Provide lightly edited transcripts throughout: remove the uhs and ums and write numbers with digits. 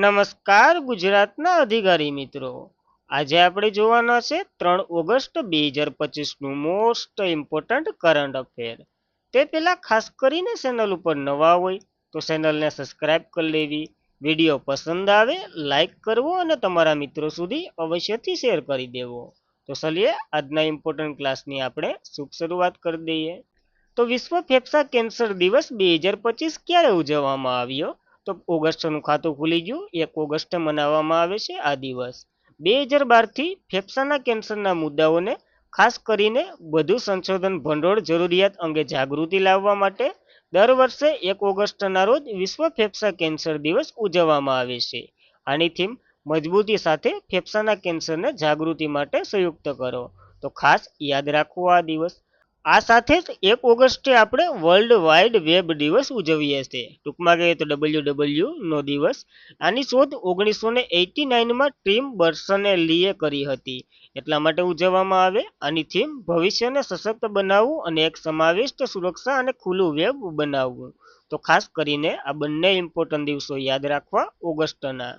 નમસ્કાર ગુજરાતના અધિકારી મિત્રો, આજે આપણે જોવાના છે 3 ઓગસ્ટ 2025નું મોસ્ટ ઇમ્પોર્ટન્ટ કરંટ અફેર. તે પહેલાં ખાસ કરીને ચેનલ ઉપર નવા હોય તો ચેનલને સબસ્ક્રાઇબ કરી લેવી, વિડીયો પસંદ આવે લાઈક કરવો અને તમારા મિત્રો સુધી અવશ્યથી શેર કરી દેવો. તો ચલીએ આજના ઇમ્પોર્ટન્ટ ક્લાસની આપણે શુભ શરૂઆત કરી દઈએ. તો વિશ્વ ફેફસા કેન્સર દિવસ 2025 ક્યારે ઉજવવામાં આવ્યો? તો ઓગસ્ટનું ખાતું ખુલી ગયું. 1 ઓગસ્ટે મનાવવામાં આવે છે આ દિવસ. 2012થી ફેફસાના કેન્સરના મુદ્દાઓને ખાસ કરીને વધુ સંશોધન ભંડોળ જરૂરિયાત અંગે જાગૃતિ લાવવા માટે દર વર્ષે 1 ઓગસ્ટના રોજ વિશ્વ ફેફસા કેન્સર દિવસ ઉજવવામાં આવે છે. આની થીમ મજબૂતી સાથે ફેફસાના કેન્સરને જાગૃતિ માટે સંયુક્ત કરો. તો ખાસ યાદ રાખવો આ દિવસ. આ સાથે જ 1 ઓગસ્ટે આપણે વર્લ્ડ વાઇડ વેબ દિવસ ઉજવીએ છીએ. ટૂંકમાં કહીએ તો WWનો દિવસ. આની શોધ 1989માં ટીમ બર્નર્સે લીએ કરી હતી, એટલા માટે ઉજવવામાં આવે. આની થીમ ભવિષ્યને સશક્ત બનાવવું અને એક સમાવિષ્ટ સુરક્ષા અને ખુલ્લું વેબ બનાવવું. તો ખાસ કરીને આ બંને ઇમ્પોર્ટન્ટ દિવસો યાદ રાખવા ઓગસ્ટના.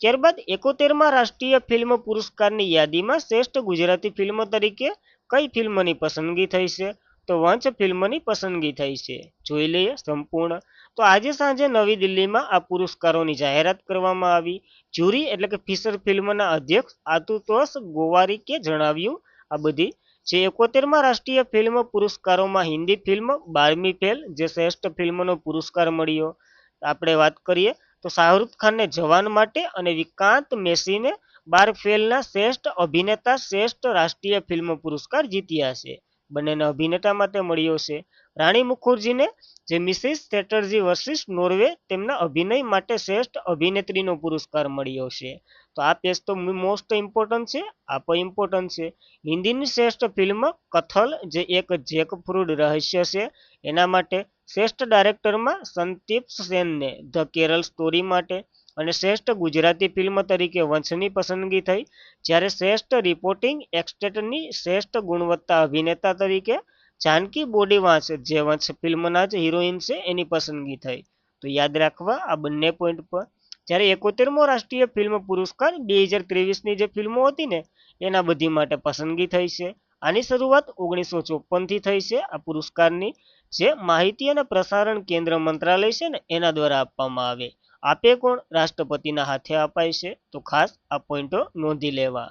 ત્યારબાદ 71માં રાષ્ટ્રીય ફિલ્મ પુરસ્કારની યાદીમાં શ્રેષ્ઠ ગુજરાતી ફિલ્મ તરીકે કઈ ફિલ્મની પસંદગી થઈ છે? તો વંશ ફિલ્મની પસંદગી થઈ છે. જોઈ લઈએ સંપૂર્ણ. તો આજે સાંજે નવી દિલ્હીમાં આ પુરસ્કારોની જાહેરાત કરવામાં આવી. જ્યુરી એટલે કે ફીચર ફિલ્મના અધ્યક્ષ આશુતોષ ગોવારીકે જણાવ્યું આ બધી જે 71માં રાષ્ટ્રીય ફિલ્મ પુરસ્કારોમાં હિન્દી ફિલ્મ 12મી ફેલ જે શ્રેષ્ઠ ફિલ્મનો પુરસ્કાર મળ્યો. આપણે વાત કરીએ તો શાહરૂખ ખાનને જવાન માટે અને વિક્રાંત મેસીને 12 ફેલના શ્રેષ્ઠ અભિનેતા શ્રેષ્ઠ રાષ્ટ્રીય ફિલ્મ પુરસ્કાર જીત્યા છે. બંનેના અભિનેતા માટે મળ્યો છે. રાણી મુખર્જીને જે મિસિસ ચેટર્જી વર્સિસ નોર્વે તેમના અભિનય માટે શ્રેષ્ઠ અભિનેત્રીનો પુરસ્કાર મળ્યો છે. તો આ પેજ તો મોસ્ટ ઇમ્પોર્ટન્ટ છે, આ પણ ઇમ્પોર્ટન્ટ છે. હિન્દીની શ્રેષ્ઠ ફિલ્મ કથલ જે એક જેકફ્રૂટ રહસ્ય છે એના માટે, શ્રેષ્ઠ ડાયરેક્ટરમાં સંદીપ સેનને ધ કેરળ સ્ટોરી માટે, અને શ્રેષ્ઠ ગુજરાતી ફિલ્મ તરીકે વંશની પસંદગી થઈ. જ્યારે શ્રેષ્ઠ રિપોર્ટિંગ એક્ટરની શ્રેષ્ઠ ગુણવત્તા અભિનેતા તરીકે જાનકી બોડીવાંસ જે વંશ ફિલ્મના જ હિરોઈન છે એની પસંદગી થઈ. તો યાદ રાખવા આ બંને પોઈન્ટ પર. જ્યારે 71મો રાષ્ટ્રીય ફિલ્મ પુરસ્કાર 2023ની જે ફિલ્મો હતી ને એના બધી માટે પસંદગી થઈ છે. આની શરૂઆત 1954થી થઈ છે આ પુરસ્કારની, જે માહિતી અને પ્રસારણ કેન્દ્ર મંત્રાલય છે ને એના દ્વારા આપવામાં આવે. આપે કોણ? રાષ્ટ્રપતિના હાથે અપાય છે. તો ખાસ આ પોઈન્ટો નોંધી લેવા.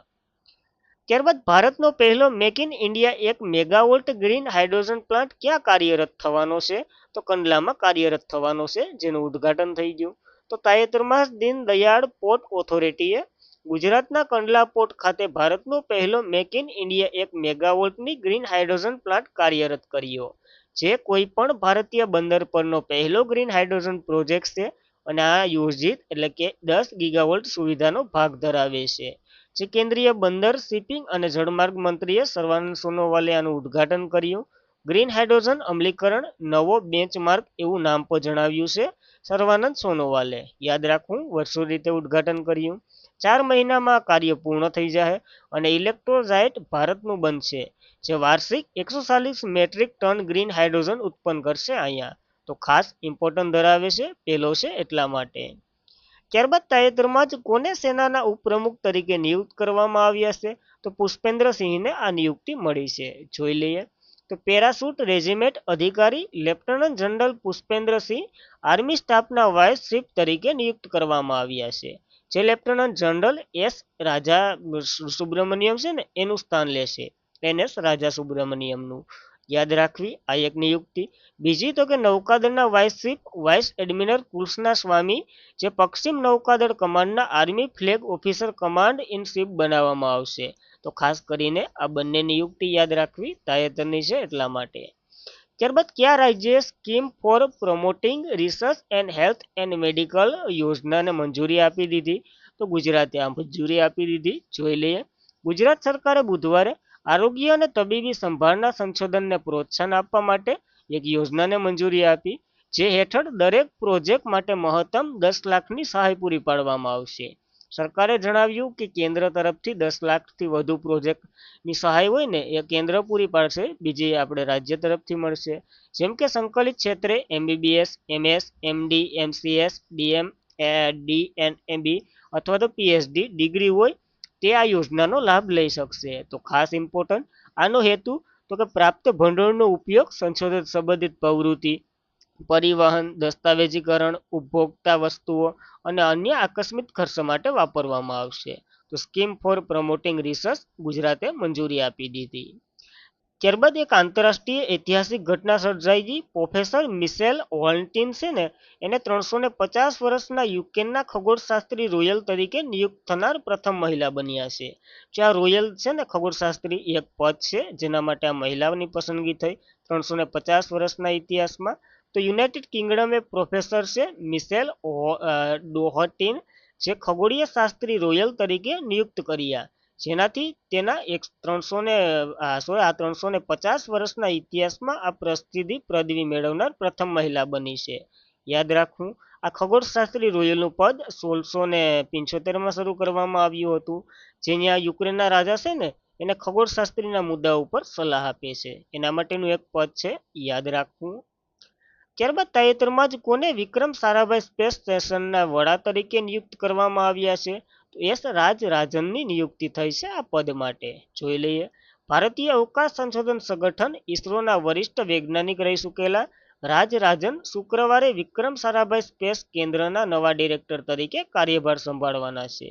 ત્યારબાદ ભારતનો પહેલો make in India 1 megavolt green hydrogen plant ક્યાં કાર્યરત થવાનો છે? તો કંડલામાં કાર્યરત થવાનો છે, જેનું ઉદ્ઘાટન થઈ ગયું. તો તાજેતરમાં દીનદયાળ પોર્ટ ઓથોરિટીએ ગુજરાતના કંડલા પોર્ટ ખાતે ભારતનો પહેલો મેક ઇન ઇન્ડિયા 1 મેગાવોલ્ટની ગ્રીન હાઇડ્રોજન પ્લાન્ટ કાર્યરત કર્યો, જે કોઈ પણ ભારતીય બંદર પરનો પહેલો ગ્રીન હાઇડ્રોજન પ્રોજેક્ટ છે અને આ યોજિત એટલે કે 10 ગીગાવોલ્ટ સુવિધાનો ભાગ ધરાવે છે. જે કેન્દ્રીય બંદર, શિપિંગ અને જળમાર્ગ મંત્રીએ સર્વાનંદ સોનોવાલે આનું ઉદ્ઘાટન કર્યું. ગ્રીન હાઇડ્રોજન અમલીકરણ નવો બેન્ચમાર્ક એવું નામ પર જણાવ્યું છે સર્વાનંદ સોનોવાલે. યાદ રાખવું, વર્ષો રીતે ઉદ્ઘાટન કર્યું. 4 મહિનામાં કાર્ય પૂર્ણ થઈ જાય અને ઇલેક્ટ્રોલાઇટ ભારતનું બનશે, જે વાર્ષિક 140 મેટ્રિક ટન ગ્રીન હાઇડ્રોજન ઉત્પન્ન કરશે અહીંયા. તો ખાસ ઇમ્પોર્ટન્ટ ધરાવે છે, પહેલો છે એટલા માટે. ત્યારબાદ તાજેતરમાં જ કોને સેનાના ઉપપ્રમુખ તરીકે નિયુક્ત કરવામાં આવ્યા છે? તો પુષ્પેન્દ્રસિંહને આ નિયુક્તિ મળી છે. જોઈ લઈએ. તો પેરાશૂટ રેજિમેન્ટ અધિકારી લેફ્ટનન્ટ જનરલ પુષ્પેન્દ્રસિંહ આર્મી સ્ટાફના વાઇસ ચીફ તરીકે નિયુક્ત કરવામાં આવ્યા છે, જે લેફ્ટનન્ટ જનરલ એસ રાજા સુબ્રમણ્યમ છે ને એનું સ્થાન લેશે. NS રાજા સુબ્રમણ્યમનું. યાદ રાખવી આ એક નિયુક્તિ. બીજી તો કે નૌકાદળના vice chief vice admiral Krishna Swami જે પશ્ચિમ નૌકાદળ કમાન્ડના army flag officer command in chief બનાવવામાં આવશે. તો ખાસ કરીને આ બંને નિયુક્તિ યાદ રાખવી, તાજેતરની છે એટલા માટે. ત્યારબાદ કયા રાજ્યએ scheme for promoting research and health and medical યોજનાને મંજૂરી આપી દીધી? તો ગુજરાતે આ મંજૂરી આપી દીધી. જોઈ લઈએ. ગુજરાત સરકારે બુધવારે આરોગ્ય અને તબીબી સંભાળના સંશોધનને પ્રોત્સાહન આપવા માટે એક યોજનાને મંજૂરી આપી, જે હેઠળ દરેક પ્રોજેક્ટ માટે મહત્તમ 10 લાખની સહાય પૂરી પાડવામાં આવશે. સરકારે જણાવ્યું કે કેન્દ્ર તરફથી 10 લાખથી વધુ પ્રોજેક્ટની સહાય હોય ને એ કેન્દ્ર પૂરી પાડશે, બીજી આપણે રાજ્ય તરફથી મળશે. જેમ કે સંકલિત ક્ષેત્રે MBBS, MS, MD, MCS, DM, DNMB અથવા તો PhD ડિગ્રી હોય તે આ યોજનાનો લાભ લઈ શકશે. તો ખાસ ઇમ્પોર્ટન્ટ આનો હેતુ તો કે પ્રાપ્ત ભંડોળનો ઉપયોગ સંશોધન સંબંધિત પ્રવૃત્તિ, પરિવહન, દસ્તાવેજીકરણ, ઉપભોક્તા વસ્તુઓ અને અન્ય આકસ્મિક ખર્ચ માટે વાપરવામાં આવશે. તો સ્કીમ ફોર પ્રમોટિંગ રિસર્ચ ગુજરાતે મંજૂરી આપી દીધી. ત્યારબાદ એક આંતરરાષ્ટ્રીય ઐતિહાસિક ઘટના સર્જાઈ ગઈ. પ્રોફેસર મિશેલ હોલ્ટિન છે ને એને 350 વર્ષના યુકેના ખગોળશાસ્ત્રી રોયલ તરીકે નિયુક્ત થનાર પ્રથમ મહિલા બન્યા છે. જે આ રોયલ છે ને ખગોળશાસ્ત્રી એક પદ છે જેના માટે આ મહિલાની પસંદગી થઈ 350 વર્ષના ઇતિહાસમાં. તો યુનાઇટેડ કિંગડમે પ્રોફેસર છે મિશેલ ડોહર્ટિન જે ખગોળીય શાસ્ત્રી રોયલ તરીકે નિયુક્ત કર્યા, જેનાથી તેના 350 વર્ષના ઇતિહાસમાં આ પ્રસિદ્ધિ પદવી મેળવનાર પ્રથમ મહિલા બની છે. યાદ રાખવું, આ ખગોળશાસ્ત્રી રોયલનું પદ 1675માં શરૂ કરવામાં આવ્યું હતું. જેના યુક્રેનના રાજા છે ને એને ખગોળશાસ્ત્રીના મુદ્દા ઉપર સલાહ આપે છે, એના માટેનું એક પદ છે, યાદ રાખવું. ત્યારબાદ તાજેતરમાં જ કોને વિક્રમ સારાભાઈ સ્પેસ સ્ટેશનના વડા તરીકે નિયુક્ત કરવામાં આવ્યા છે? તો એસ રાજનની નિયુક્તિ થઈ છે આ પદ માટે. જોઈ લઈએ. ભારતીય અવકાશ સંશોધન સંગઠન ઇસરોના વરિષ્ઠ વૈજ્ઞાનિક રહી ચૂકેલા રાજન શુક્રવારે વિક્રમ સારાભાઈ સ્પેસ કેન્દ્રના નવા ડિરેક્ટર તરીકે કાર્યભાર સંભાળવાના છે.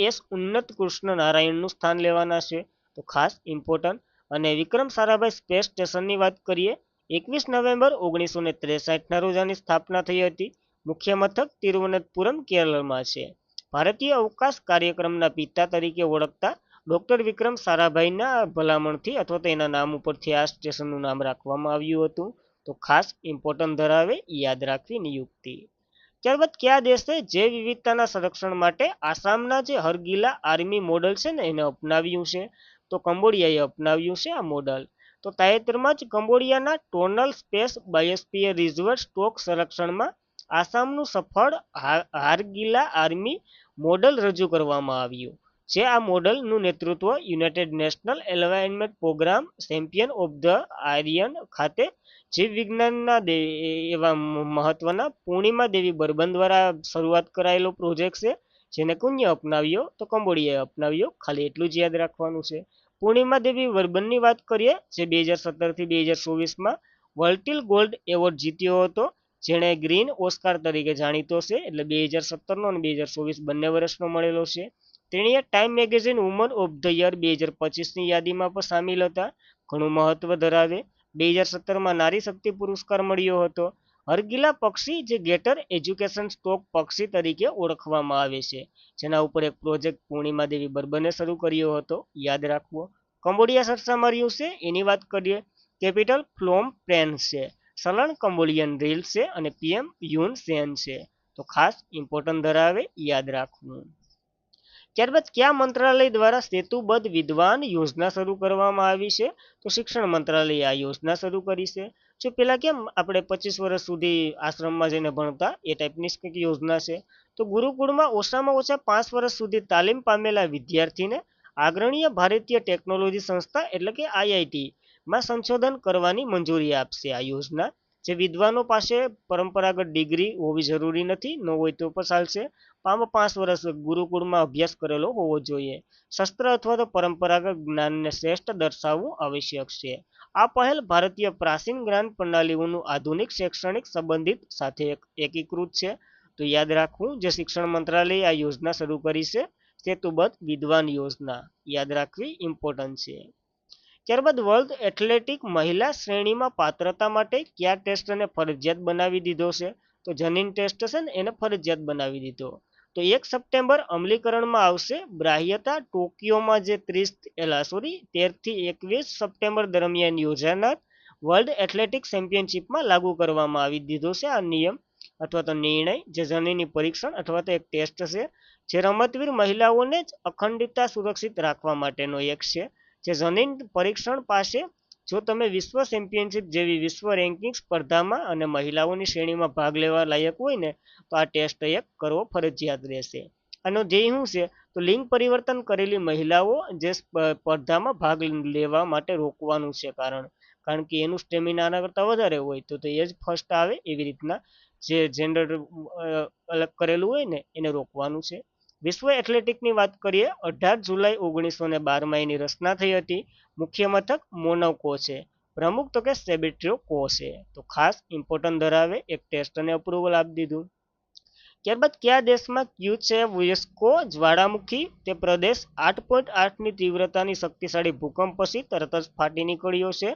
એસ ઉન્નત કૃષ્ણ નારાયણનું સ્થાન લેવાના છે. તો ખાસ ઇમ્પોર્ટન્ટ. અને વિક્રમ સારાભાઈ સ્પેસ સ્ટેશનની વાત કરીએ. 21 નવેમ્બર 1963ના રોજ આની સ્થાપના થઈ હતી. મુખ્ય મથક તિરુવનંતપુરમ કેરળમાં છે. ભારતીય અવકાશ કાર્યક્રમના પિતા તરીકે ઓળખતા ડોક્ટર વિક્રમ સારાભાઈના ભલામણથી અથવા તો એના નામ ઉપરથી આ સ્ટેશનનું નામ રાખવામાં આવ્યું હતું. તો ખાસ ઇમ્પોર્ટન્ટ ધરાવે, યાદ રાખવી નિયુક્તિ. ત્યારબાદ કયા દેશે જૈવ વિવિધતાના સંરક્ષણ માટે આસામના જે હરગીલા આર્મી મોડલ છે ને એને અપનાવ્યું છે? તો કંબોડિયાએ અપનાવ્યું છે આ મોડલ. તો તાજેતરમાં જ કંબોડિયાના tonal space biosphere reserve stock સંરક્ષણમાં આસામનું સફળ હારગીલા આર્મી મોડલ રજૂ કરવામાં આવ્યું. જે આ મોડલનું નેતૃત્વ united national environment programme champion of the આર્યન ખાતે જીવ વિજ્ઞાનના એવા મહત્વના પૂર્ણિમા દેવી બર્બન દ્વારા શરૂઆત કરાયેલો પ્રોજેક્ટ છે. જેને કોને અપનાવ્યો? તો કંબોડિયાએ અપનાવ્યો. ખાલી એટલું જ યાદ રાખવાનું છે. પૂર્ણિમા દેવી બર્બનની વાત કરીએ, જે 2017થી 2024માં વર્લ્ટિલ ગોલ્ડ એવોર્ડ જીત્યો હતો, જેણે ગ્રીન ઓસ્કાર તરીકે જાણીતો છે. એટલે 2017નો અને 2024 બંને વર્ષનો મળેલો છે. તેણીએ Time magazine woman of the year 2025ની યાદીમાં પણ સામેલ હતા. ઘણું મહત્વ ધરાવે. 2017માં નારી શક્તિ પુરસ્કાર મળ્યો હતો. હરગીલા પક્ષી જે ગેટર એજ્યુકેશન સ્ટોક પક્ષી તરીકે ઓળખવામાં આવે છે, જેના ઉપર એક પ્રોજેક્ટ પૂર્ણિમા દેવી બર્બને શરૂ કર્યો હતો, યાદ રાખવો. કંબોડિયા સરસામાં રહ્યું છે એની વાત કરીએ. કેપિટલ ફ્નોમ પેન છે, સલણ કંબોડિયન રીલ છે અને PM યુન સેન છે. તો ખાસ ઇમ્પોર્ટન્ટ ધરાવે, યાદ રાખવું. ત્યારબાદ કયા મંત્રાલય દ્વારા સેતુબદ્ધ વિદ્વાન યોજના શરૂ કરવામાં આવી છે? તો શિક્ષણ મંત્રાલયે આ યોજના શરૂ કરી છે. જો પેલા કેમ આપણે 25 વર્ષ સુધી આશ્રમમાં જઈને ભણતા એ ટાઈપની કંઈક યોજના છે. તો ગુરુકુળમાં ઓછામાં ઓછા 5 વર્ષ સુધી તાલીમ પામેલા વિદ્યાર્થીને આગ્રણીય ભારતીય ટેકનોલોજી સંસ્થા એટલે કે IIT માં સંશોધન કરવાની મંજૂરી આપશે આ યોજના. જે વિદ્વાનો પાસે પરંપરાગત ડિગ્રી હોવી જરૂરી નથી, ન હોય તો પણ ચાલશે. 5 વર્ષ ગુરુકુળમાં અભ્યાસ કરેલો હોવો જોઈએ. શસ્ત્ર અથવા તો પરંપરાગત જ્ઞાનને શ્રેષ્ઠ દર્શાવવું આવશ્યક છે. આ પહેલ ભારતીય પ્રાચીન જ્ઞાન પ્રણાલીઓનું આધુનિક શૈક્ષણિક સંબંધિત સાથે એકીકૃત છે. તો યાદ રાખવું, જે શિક્ષણ મંત્રાલયે આ યોજના શરૂ કરી છે, સેતુબદ્ધ વિદ્વાન યોજના, યાદ રાખવી ઇમ્પોર્ટન્ટ છે. ત્યારબાદ વર્લ્ડ એથ્લેટિક મહિલા શ્રેણીમાં પાત્રતા માટે કયા ટેસ્ટને ફરજિયાત બનાવી દીધો છે? તો જનીન ટેસ્ટ છે ને એને ફરજિયાત બનાવી દીધો. તો 1 સપ્ટેમ્બર અમલીકરણમાં આવશે. ગ્રાહ્યતા ટોક્યોમાં જે 13થી 21 સપ્ટેમ્બર દરમિયાન યોજાનાર વર્લ્ડ એથ્લેટિક ચેમ્પિયનશિપમાં લાગુ કરવામાં આવી દીધો છે આ નિયમ અથવા તો નિર્ણય. જે જનીની પરીક્ષણ અથવા તો એક ટેસ્ટ છે, જે રમતવીર મહિલાઓને જ અખંડિતતા સુરક્ષિત રાખવા માટેનો એક છે. જે જનીન પરીક્ષણ પાસે જો તમે વિશ્વ ચેમ્પિયનશિપ જેવી વિશ્વ રેન્કિંગ સ્પર્ધામાં અને મહિલાઓની શ્રેણીમાં ભાગ લેવા લાયક હોય ને તો આ ટેસ્ટ એક કરવો ફરજિયાત રહેશે. આનો ધ્યેય શું છે? તો લિંગ પરિવર્તન કરેલી મહિલાઓ જે સ્પર્ધામાં ભાગ લેવા માટે રોકવાનું છે. કારણ કે એનું સ્ટેમિના આના કરતાં વધારે હોય તો એ જ ફર્સ્ટ આવે, એવી રીતના જે જેન્ડર અલગ કરેલું હોય ને એને રોકવાનું છે. વિશ્વ એથ્લેટિકની વાત કરીએ, 18 જુલાઈ 1912 એની રચના થઈ હતી. મુખ્ય મથક મોનાકો છે. પ્રમુખ તો કે સેબેસ્ટિયો કો છે. તો ખાસ ઇમ્પોર્ટન્ટ ધરાવે, એક ટેસ્ટ અને અપ્રુવલ આપી દીધું. ત્યારબાદ કયા દેશમાં ક્યુચેવુસ્કો જ્વાળામુખી તે પ્રદેશ 8.8ની તીવ્રતાની શક્તિશાળી ભૂકંપ પછી તરત જ ફાટી નીકળ્યો છે?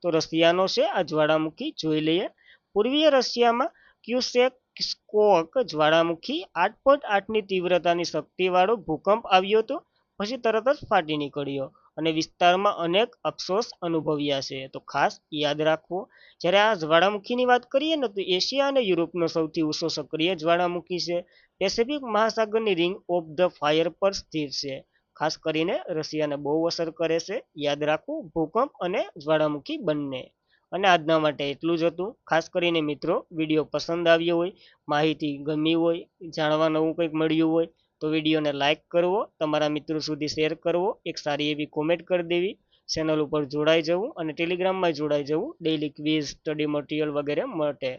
તો રશિયાનો છે આ જ્વાળામુખી. જોઈ લઈએ. પૂર્વીય રશિયામાં ક્યુસેક્સ્કોક જ્વાળામુખી 8.8ની તીવ્રતાની શક્તિવાળો ભૂકંપ આવ્યો હતો, પછી તરત જ ફાટી નીકળ્યો અને વિસ્તારમાં અનેક અફસોસ અનુભવ્યા છે. તો ખાસ યાદ રાખવું. જ્યારે આ જ્વાળામુખીની વાત કરીએ ને, તો એશિયા અને યુરોપનો સૌથી ઊંચો સક્રિય જ્વાળામુખી છે. પેસિફિક મહાસાગરની રિંગ ઓફ ધ ફાયર પર સ્થિત છે. ખાસ કરીને રશિયાને બહુ અસર કરે છે. યાદ રાખવું, ભૂકંપ અને જ્વાળામુખી બંને. અને આજના માટે એટલું જ હતું. ખાસ કરીને મિત્રો, વિડીયો પસંદ આવ્યો હોય, માહિતી ગમી હોય, જાણવા નવું કંઈક મળ્યું હોય, તો વિડીયોને લાઇક કરવો, તમારા મિત્રો સુધી શેર કરવો, એક સારી એવી કોમેન્ટ કરી દેવી, ચેનલ ઉપર જોડાઈ જવું અને ટેલિગ્રામમાં જોડાઈ જવું ડેઇલી ક્વિઝ, સ્ટડી મટીરિયલ વગેરે માટે.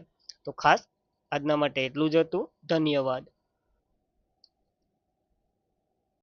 તો ખાસ આજના માટે એટલું જ હતું. ધન્યવાદ.